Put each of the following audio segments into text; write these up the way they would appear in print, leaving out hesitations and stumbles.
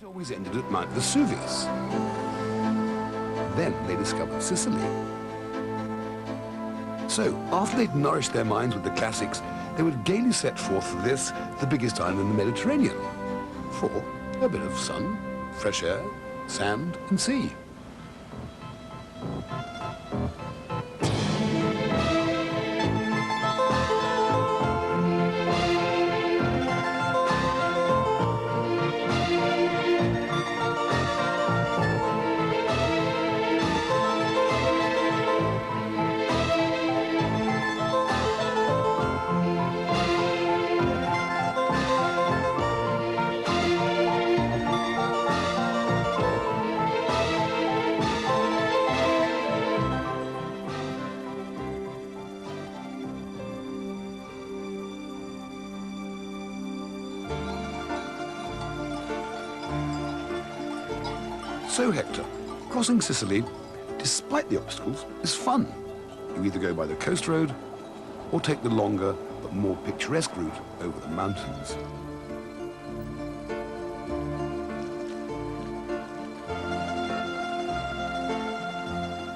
It always ended at Mount Vesuvius. Then they discovered Sicily. So, after they'd nourished their minds with the classics, they would gaily set forth for this, the biggest island in the Mediterranean, for a bit of sun, fresh air, sand and sea. So, Hector, crossing Sicily, despite the obstacles, is fun. You either go by the coast road or take the longer but more picturesque route over the mountains.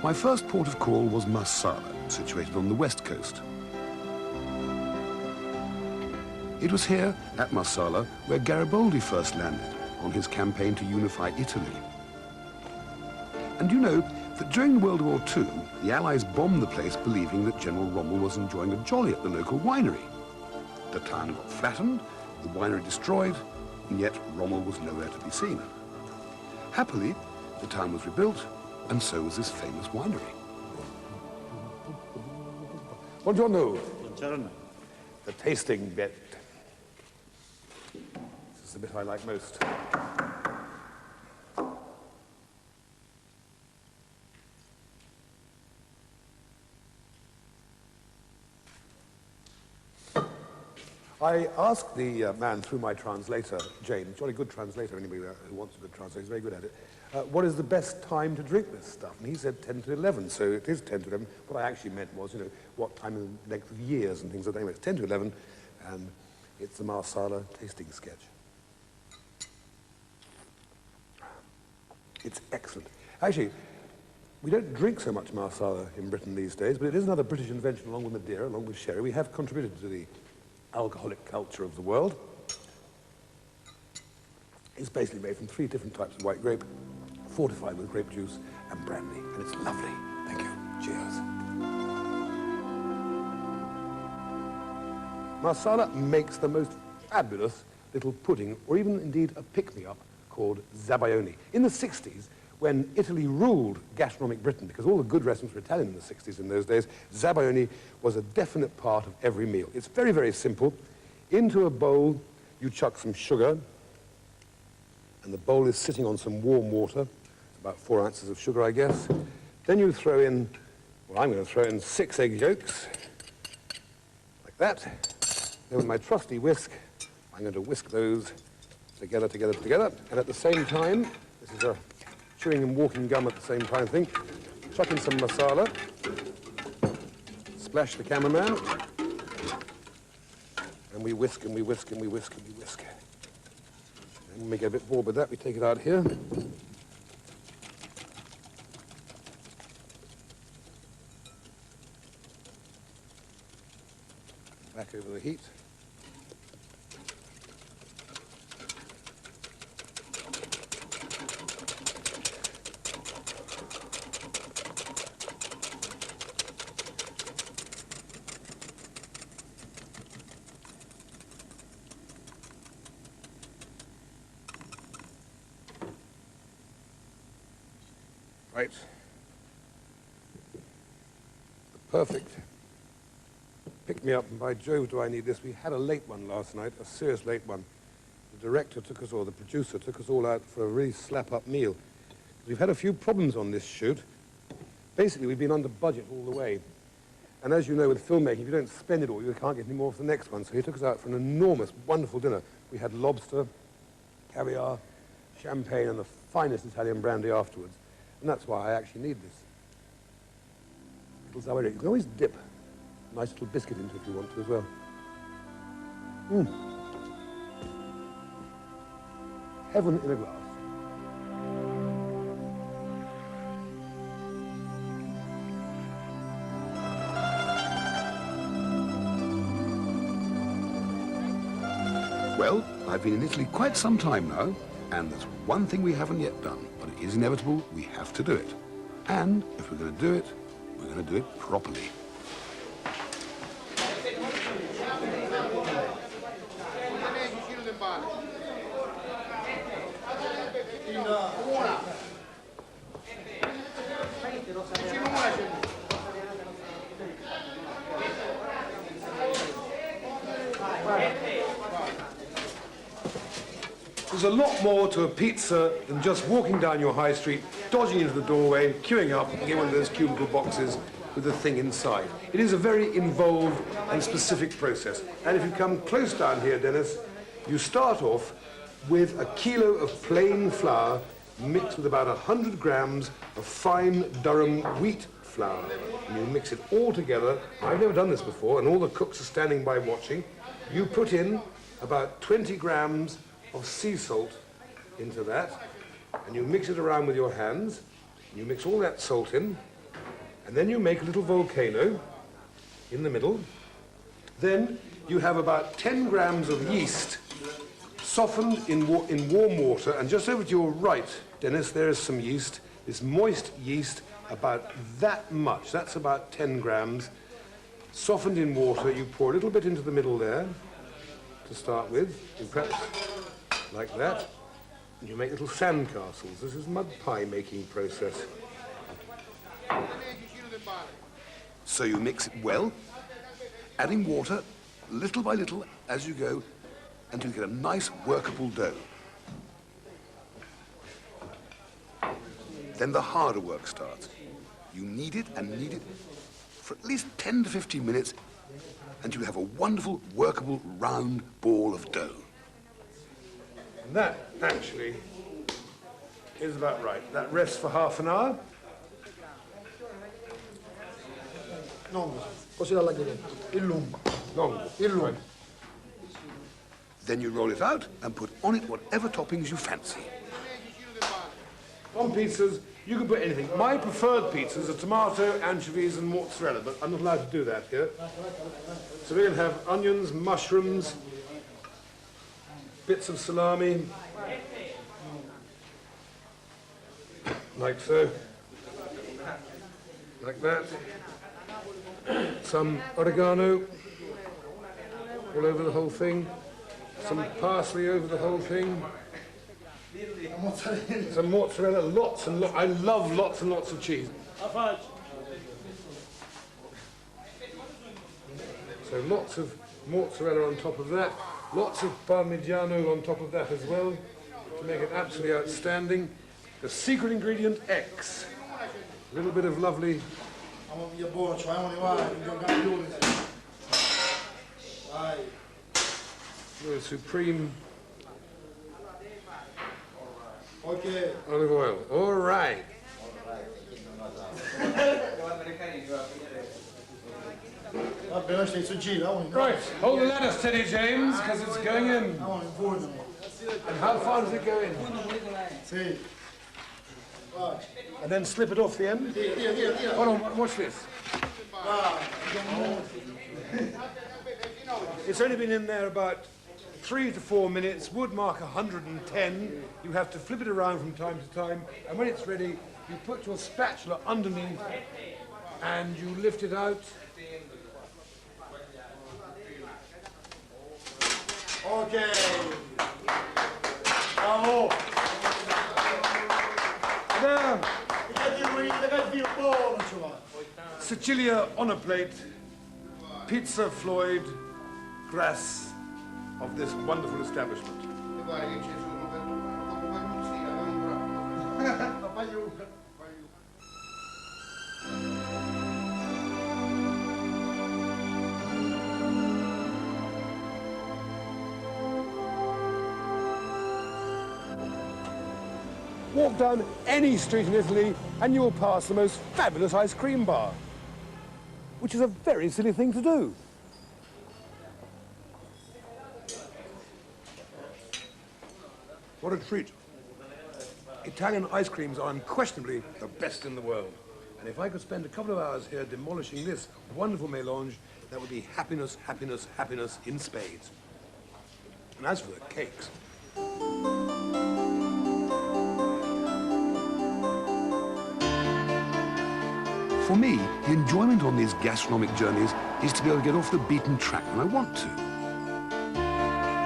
My first port of call was Marsala, situated on the west coast. It was here, at Marsala, where Garibaldi first landed on his campaign to unify Italy. And you know that during World War II, the Allies bombed the place believing that General Rommel was enjoying a jolly at the local winery. The town got flattened, the winery destroyed, and yet Rommel was nowhere to be seen. Happily, the town was rebuilt, and so was this famous winery. Buongiorno. Buongiorno. The tasting bit. This is the bit I like most. I asked the man through my translator, James, jolly good translator, anybody who wants a good translator, he's very good at it, what is the best time to drink this stuff? And he said 10 to 11, so it is 10 to 11. What I actually meant was, you know, what time in the length of years and things like that. Anyway, it's 10 to 11, and it's the Marsala tasting sketch. It's excellent. Actually, we don't drink so much Marsala in Britain these days, but it is another British invention along with Madeira, along with sherry. We have contributed to the alcoholic culture of the world. It's basically made from 3 different types of white grape, fortified with grape juice and brandy, and it's lovely. Thank you. Cheers. Marsala makes the most fabulous little pudding, or even indeed a pick-me-up called zabaione. In the 60s, when Italy ruled gastronomic Britain, because all the good restaurants were Italian in the 60s in those days, zabaione was a definite part of every meal. It's very, very simple. Into a bowl, you chuck some sugar, and the bowl is sitting on some warm water. It's about 4 ounces of sugar, I guess. Then you throw in, well, I'm going to throw in 6 egg yolks, like that. Then with my trusty whisk, I'm going to whisk those together, together, together. And at the same time, this is a chewing and walking gum at the same time thing. Chuck in some masala. Splash the cameraman. And we whisk and we whisk and we whisk and we whisk. And when we get a bit bored with that, we take it out here. Back over the heat. Right. The perfect pick-me-up, and by Jove do I need this. We had a late one last night, a serious late one. The director took us, or the producer took us all out for a really slap-up meal. We've had a few problems on this shoot. Basically, we've been under budget all the way. And as you know with filmmaking, if you don't spend it all, you can't get any more for the next one. So he took us out for an enormous, wonderful dinner. We had lobster, caviar, champagne, and the finest Italian brandy afterwards. And that's why I actually need this. Little zawari. You can always dip a nice little biscuit into it if you want to as well. Heaven in a glass. Well, I've been in Italy quite some time now, and there's one thing we haven't yet done, but it is inevitable, we have to do it. And if we're going to do it, we're going to do it properly. There's a lot more to a pizza than just walking down your high street, dodging into the doorway, queuing up, and getting one of those cubicle boxes with the thing inside. It is a very involved and specific process. And if you come close down here, Dennis, you start off with a kilo of plain flour mixed with about 100 grams of fine Durham wheat flour. And you mix it all together. I've never done this before, and all the cooks are standing by watching. You put in about 20 grams of sea salt into that, and you mix it around with your hands. You mix all that salt in, and then you make a little volcano in the middle. Then you have about 10 grams of yeast softened in warm water, and just over to your right, Dennis, there is some yeast, this moist yeast, about that much. That's about 10 grams. Softened in water, you pour a little bit into the middle there to start with, perhaps like that. And you make little sand castles. This is mud pie making process. So you mix it well, adding water little by little as you go until you get a nice workable dough. Then the harder work starts. You knead it and knead it for at least 10 to 15 minutes until you have a wonderful, workable, round ball of dough. And that, actually, is about right. That rests for half an hour. Lungo, così dalla chiesa. Il lungo. Long. Il lungo. Right. Then you roll it out and put on it whatever toppings you fancy. On pizzas, you can put anything. My preferred pizzas are tomato, anchovies, and mozzarella, but I'm not allowed to do that here. So we're going to have onions, mushrooms, bits of salami, like so, like that. Some oregano all over the whole thing, some parsley over the whole thing. Some mozzarella, lots and lots. I love lots and lots of cheese. So lots of mozzarella on top of that. Lots of Parmigiano on top of that as well to make it absolutely outstanding. The secret ingredient X. A little bit of lovely. The supreme olive oil. All right. Right, hold the lattice, Teddy James, because it's going in. And how far does it go in? And then slip it off the end? Hold on, watch this. It's only been in there about 3 to 4 minutes, would mark 110. You have to flip it around from time to time, and when it's ready, you put your spatula underneath and you lift it out. Okay. Bravo. There. Sicilia on a plate. Pizza Floyd, grass of this wonderful establishment. Walk down any street in Italy and you will pass the most fabulous ice cream bar, which is a very silly thing to do. What a treat. Italian ice creams are unquestionably the best in the world. And if I could spend a couple of hours here demolishing this wonderful melange, that would be happiness, happiness, happiness in spades. And as for the cakes, for me, the enjoyment on these gastronomic journeys is to be able to get off the beaten track when I want to.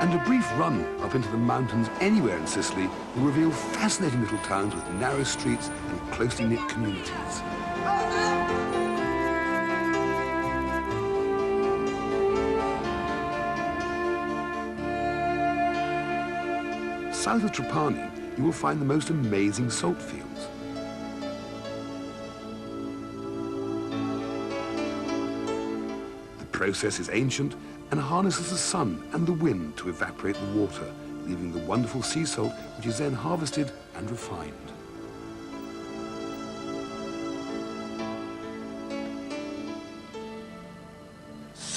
And a brief run up into the mountains anywhere in Sicily will reveal fascinating little towns with narrow streets and closely knit communities. South of Trapani, you will find the most amazing salt fields. The process is ancient and harnesses the sun and the wind to evaporate the water, leaving the wonderful sea salt, which is then harvested and refined.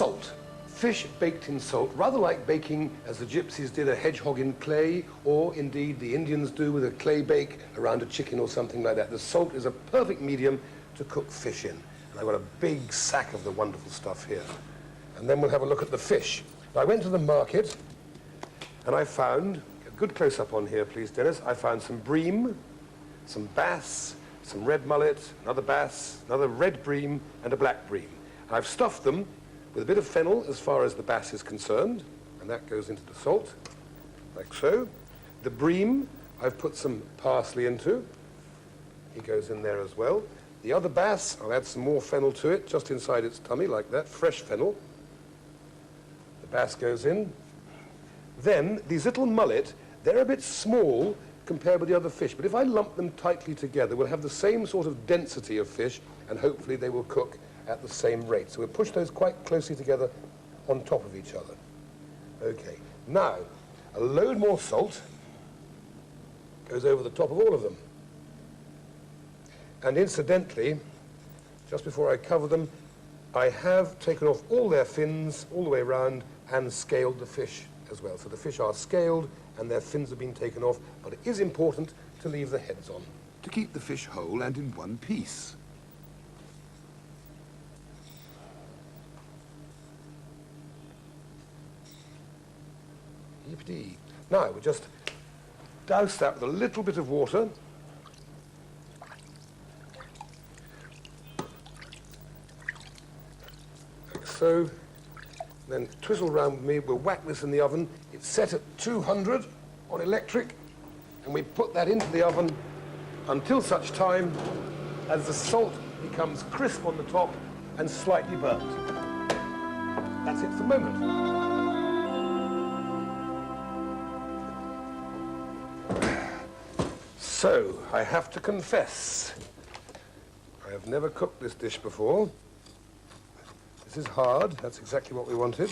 salt. Fish baked in salt, rather like baking, as the gypsies did, a hedgehog in clay, or indeed the Indians do with a clay bake around a chicken or something like that. The salt is a perfect medium to cook fish in. And I've got a big sack of the wonderful stuff here. And then we'll have a look at the fish. I went to the market and I found, a good close-up on here please Dennis, I found some bream, some bass, some red mullet, another bass, another red bream and a black bream. And I've stuffed them with a bit of fennel as far as the bass is concerned, and that goes into the salt, like so. The bream, I've put some parsley into. He goes in there as well. The other bass, I'll add some more fennel to it, just inside its tummy, like that, fresh fennel. The bass goes in. Then, these little mullet, they're a bit small compared with the other fish, but if I lump them tightly together, we'll have the same sort of density of fish, and hopefully they will cook at the same rate. So we'll push those quite closely together on top of each other. Okay, now, a load more salt goes over the top of all of them. And incidentally, just before I cover them, I have taken off all their fins all the way around and scaled the fish as well. So the fish are scaled and their fins have been taken off, but it is important to leave the heads on. To keep the fish whole and in one piece. Yippee. Now, we just douse that with a little bit of water. Like so. Then twizzle round with me. We'll whack this in the oven. It's set at 200 on electric, and we put that into the oven until such time as the salt becomes crisp on the top and slightly burnt. That's it for the moment. So, I have to confess, I have never cooked this dish before. This is hard, that's exactly what we wanted.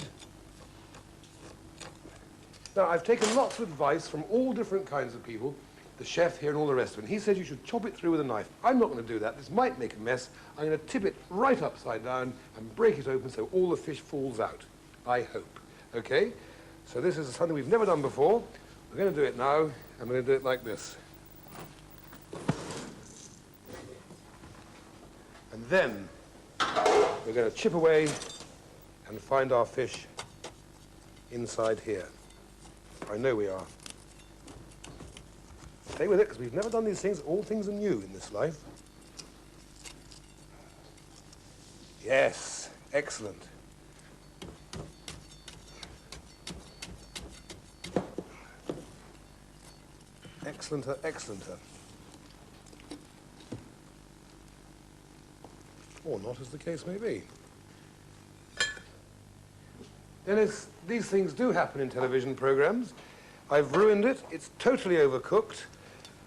Now, I've taken lots of advice from all different kinds of people, the chef here and all the rest of it. And he says you should chop it through with a knife. I'm not going to do that, this might make a mess. I'm going to tip it right upside down and break it open so all the fish falls out, I hope. Okay? So this is something we've never done before. We're going to do it now, and we're going to do it like this. And then we're going to chip away and find our fish inside here. I know we are. Stay with it, because we've never done these things. All things are new in this life. Yes, excellent. Excellenter, excellenter. Or not, as the case may be. Dennis, these things do happen in television programs. I've ruined it, it's totally overcooked,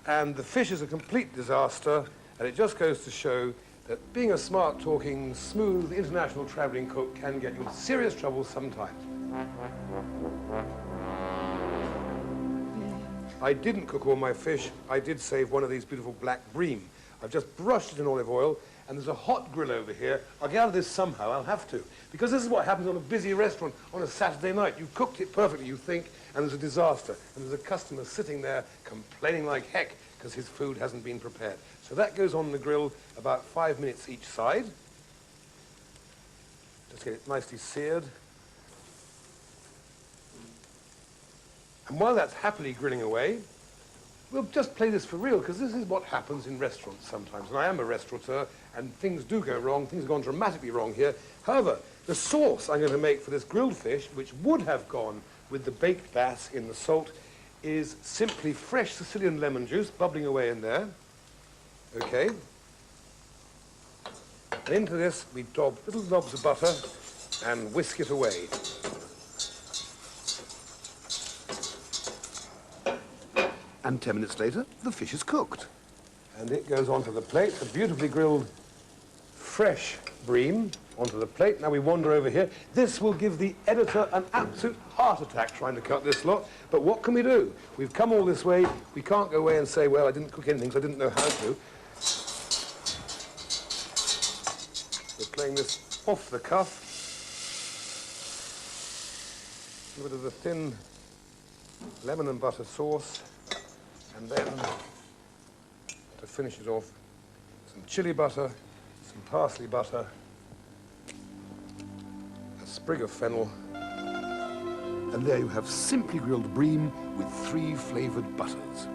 and the fish is a complete disaster, and it just goes to show that being a smart talking, smooth, international traveling cook can get you in serious trouble sometimes. I didn't cook all my fish. I did save one of these beautiful black bream. I've just brushed it in olive oil, and there's a hot grill over here. I'll get out of this somehow, I'll have to. Because this is what happens on a busy restaurant on a Saturday night. You've cooked it perfectly, you think, and there's a disaster. And there's a customer sitting there complaining like heck because his food hasn't been prepared. So that goes on the grill about 5 minutes each side. Just get it nicely seared. And while that's happily grilling away, we'll just play this for real, because this is what happens in restaurants sometimes. And I am a restaurateur, and things do go wrong. Things have gone dramatically wrong here. However, the sauce I'm going to make for this grilled fish, which would have gone with the baked bass in the salt, is simply fresh Sicilian lemon juice bubbling away in there. Okay. And into this, we daub little knobs of butter and whisk it away. And 10 minutes later, the fish is cooked. And it goes onto the plate, a beautifully grilled fresh bream onto the plate. Now we wander over here. This will give the editor an absolute heart attack trying to cut this lot. But what can we do? We've come all this way. We can't go away and say, well, I didn't cook anything, so I didn't know how to. We're playing this off the cuff. A bit of the thin lemon and butter sauce. And then, to finish it off, some chili butter, some parsley butter, a sprig of fennel. And there you have simply grilled bream with 3 flavoured butters.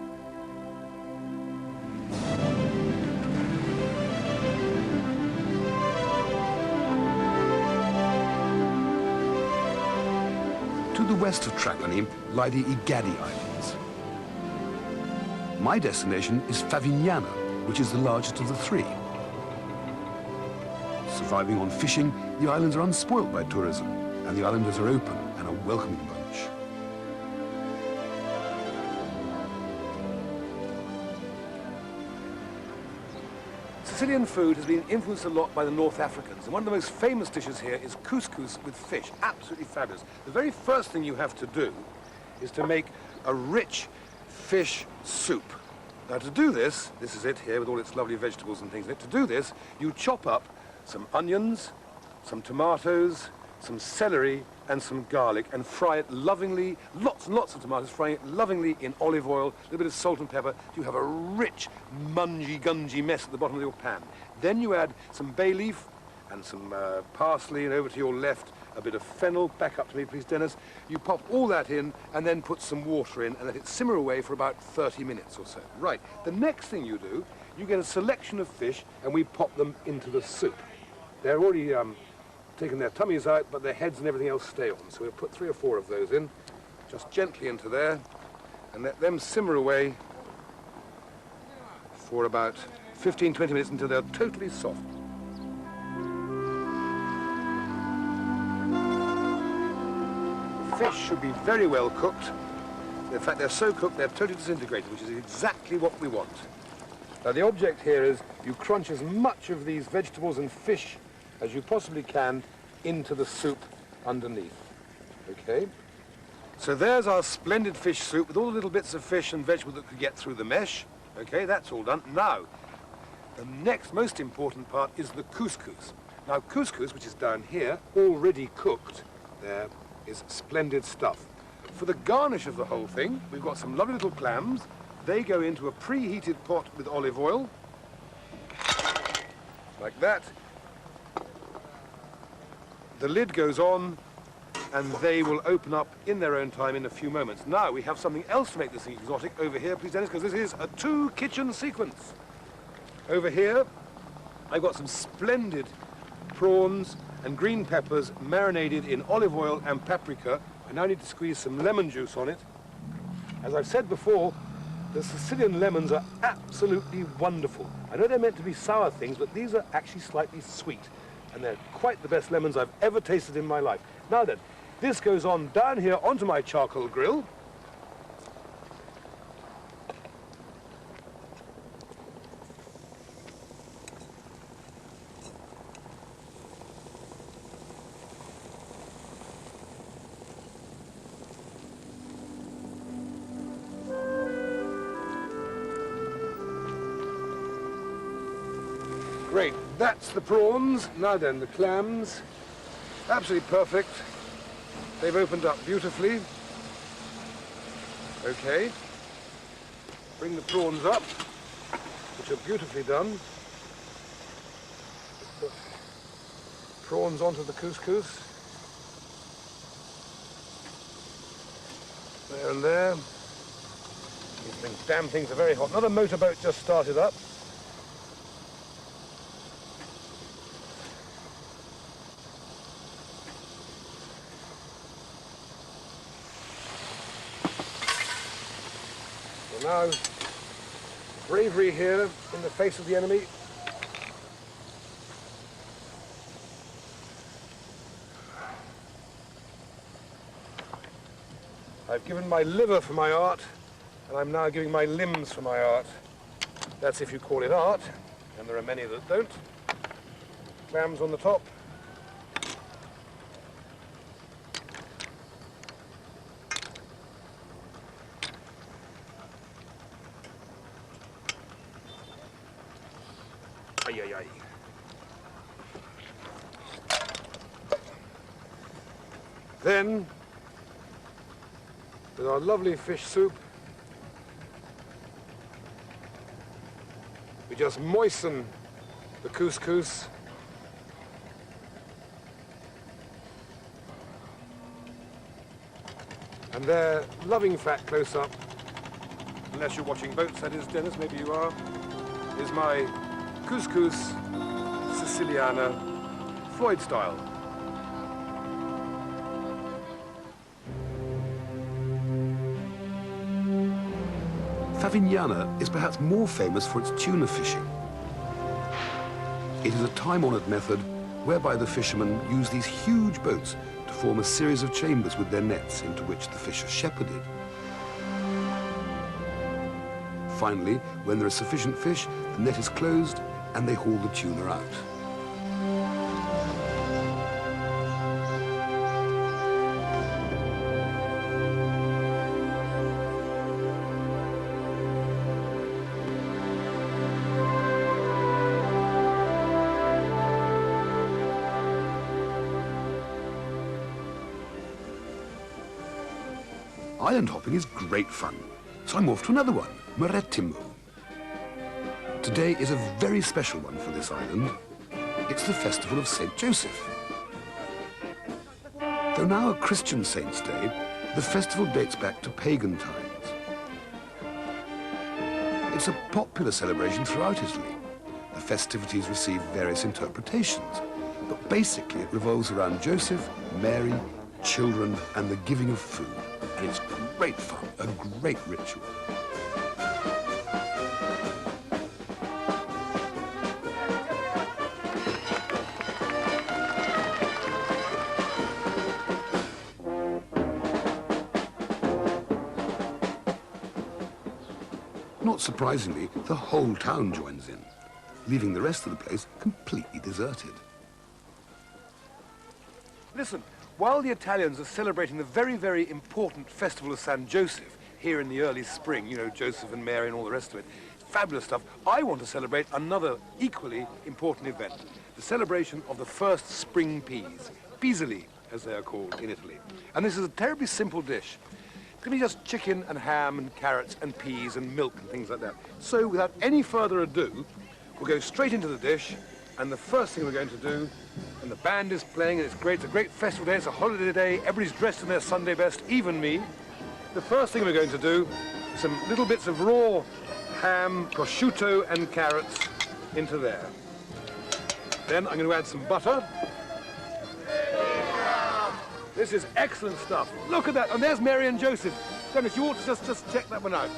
To the west of Trapani lie the Egadi Islands. My destination is Favignana, which is the largest of the 3. Surviving on fishing, the islands are unspoilt by tourism, and the islanders are open and a welcoming bunch. Sicilian food has been influenced a lot by the North Africans, and one of the most famous dishes here is couscous with fish. Absolutely fabulous. The very first thing you have to do is to make a rich fish soup. Now to do this, this is it here with all its lovely vegetables and things in it. To do this, you chop up some onions, some tomatoes, some celery and some garlic and fry it lovingly, lots and lots of tomatoes, frying it lovingly in olive oil, a little bit of salt and pepper. You have a rich, mungy-gungy mess at the bottom of your pan. Then you add some bay leaf and some parsley, and over to your left, a bit of fennel. Back up to me, please, Dennis. You pop all that in and then put some water in and let it simmer away for about 30 minutes or so. Right. The next thing you do, you get a selection of fish and we pop them into the soup. They're already taken their tummies out, but their heads and everything else stay on. So we'll put 3 or 4 of those in, just gently into there, and let them simmer away for about 15, 20 minutes until they're totally soft. Fish should be very well cooked. In fact, they're so cooked they're totally disintegrated, which is exactly what we want. Now, the object here is you crunch as much of these vegetables and fish as you possibly can into the soup underneath. Okay? So there's our splendid fish soup with all the little bits of fish and vegetable that could get through the mesh. Okay, that's all done. Now, the next most important part is the couscous. Now, couscous, which is down here, already cooked, there is splendid stuff. For the garnish of the whole thing, we've got some lovely little clams. They go into a preheated pot with olive oil, like that. The lid goes on, and they will open up in their own time in a few moments. Now, we have something else to make this exotic over here, please, Dennis, because this is a 2-kitchen sequence. Over here, I've got some splendid prawns and green peppers marinated in olive oil and paprika. I now need to squeeze some lemon juice on it. As I've said before, the Sicilian lemons are absolutely wonderful. I know they're meant to be sour things, but these are actually slightly sweet. And they're quite the best lemons I've ever tasted in my life. Now then, this goes on down here onto my charcoal grill. Great, that's the prawns. Now then, the clams. Absolutely perfect. They've opened up beautifully. Okay. Bring the prawns up, which are beautifully done. Put prawns onto the couscous. there and there. These damn things are very hot. Another motorboat just started up. So now, bravery here in the face of the enemy. I've given my liver for my art, and I'm now giving my limbs for my art. That's if you call it art, and there are many that don't. Clams on the top. Ay, ay, ay. Then, with our lovely fish soup, we just moisten the couscous. And there, loving fat close up, unless you're watching boats, that is, Dennis, maybe you are, is my Couscous Siciliana, Floyd style. Favignana is perhaps more famous for its tuna fishing. It is a time-honored method whereby the fishermen use these huge boats to form a series of chambers with their nets into which the fish are shepherded. Finally, when there is sufficient fish, the net is closed and they haul the tuna out. Island hopping is great fun, so I'm off to another one, Marinated. Today is a very special one for this island. It's the festival of St. Joseph. Though now a Christian saint's day, the festival dates back to pagan times. It's a popular celebration throughout Italy. The festivities receive various interpretations, but basically it revolves around Joseph, Mary, children, and the giving of food. And it's great fun, a great ritual. Not surprisingly, the whole town joins in, leaving the rest of the place completely deserted. Listen, while the Italians are celebrating the very, very important festival of San Joseph here in the early spring, you know, Joseph and Mary and all the rest of it, fabulous stuff, I want to celebrate another equally important event, the celebration of the first spring peas, Sicily, as they are called in Italy. And this is a terribly simple dish. It's going to be just chicken and ham and carrots and peas and milk and things like that. So without any further ado, we'll go straight into the dish, and the first thing we're going to do, and the band is playing, and it's great, it's a great festival day, it's a holiday day, everybody's dressed in their Sunday best, even me. The first thing we're going to do, some little bits of raw ham, prosciutto and carrots into there. Then I'm going to add some butter. This is excellent stuff. Look at that, and there's Mary and Joseph. Dennis, you ought to just check that one out.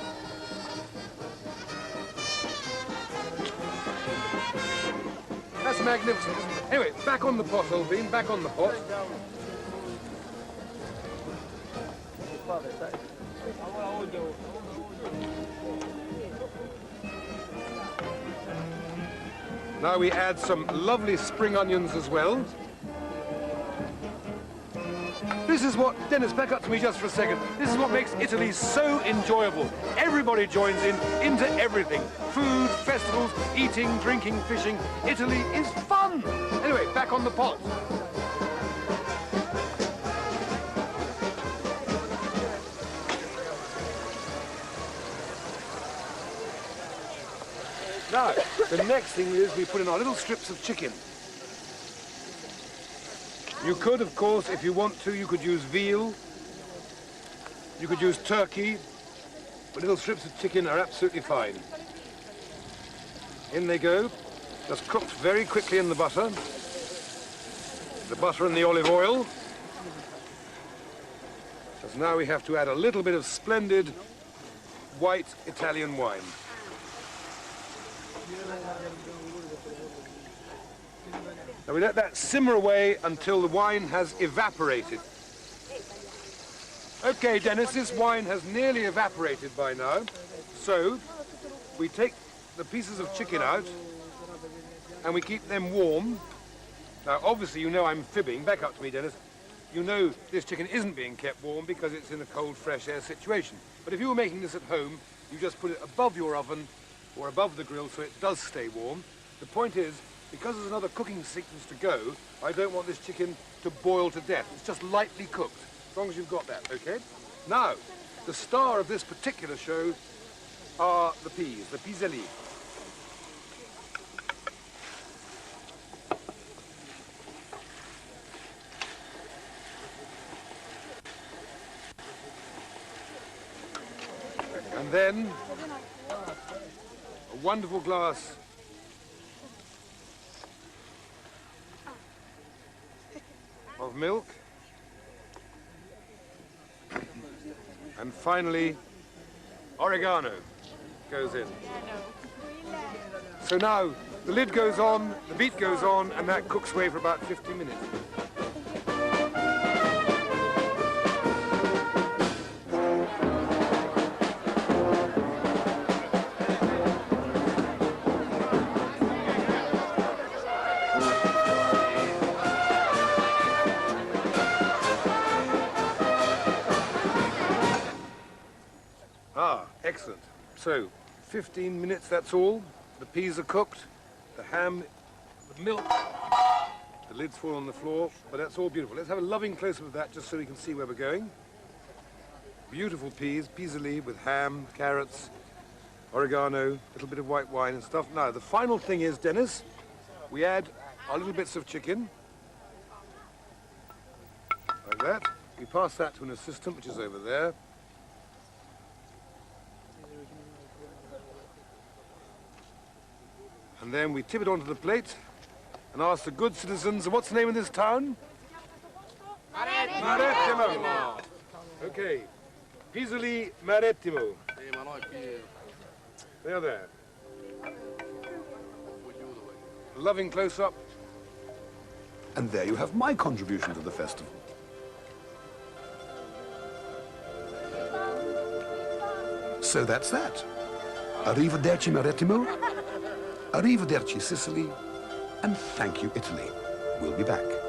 That's magnificent, isn't it? Anyway, back on the pot, old bean, back on the pot. Now we add some lovely spring onions as well. This is what, Dennis, back up to me just for a second. This is what makes Italy so enjoyable. Everybody joins into everything. Food, festivals, eating, drinking, fishing. Italy is fun. Anyway, back on the pot. Now, the next thing is we put in our little strips of chicken. You could, of course, if you want to, you could use veal. You could use turkey, but little strips of chicken are absolutely fine. In they go, just cooked very quickly in the butter. The butter and the olive oil. Because now we have to add a little bit of splendid white Italian wine. Now we let that simmer away until the wine has evaporated. Okay, Dennis, this wine has nearly evaporated by now. So we take the pieces of chicken out and we keep them warm. Now, obviously, you know I'm fibbing. Back up to me, Dennis. You know this chicken isn't being kept warm because it's in a cold, fresh air situation. But if you were making this at home, you just put it above your oven or above the grill so it does stay warm. The point is, because there's another cooking sequence to go, I don't want this chicken to boil to death. It's just lightly cooked, as long as you've got that, okay? Now, the star of this particular show are the peas, the piselli. And then a wonderful glass of milk. And finally, oregano goes in. So now the lid goes on, the beet goes on, and that cooks away for about 50 minutes. Excellent. So, 15 minutes, that's all. The peas are cooked, the ham, the milk, the lids fall on the floor, but that's all beautiful. Let's have a loving close-up of that just so we can see where we're going. Beautiful peas, piselli with ham, carrots, oregano, a little bit of white wine and stuff. Now, the final thing is, Dennis, we add our little bits of chicken, like that. We pass that to an assistant, which is over there. And then we tip it onto the plate and ask the good citizens, what's the name of this town? Marettimo. Okay. Piselli Marettimo. There, there. Loving close-up. And there you have my contribution to the festival. So that's that. Arrivederci Marettimo. Arrivederci Sicily. And thank you Italy. We'll be back.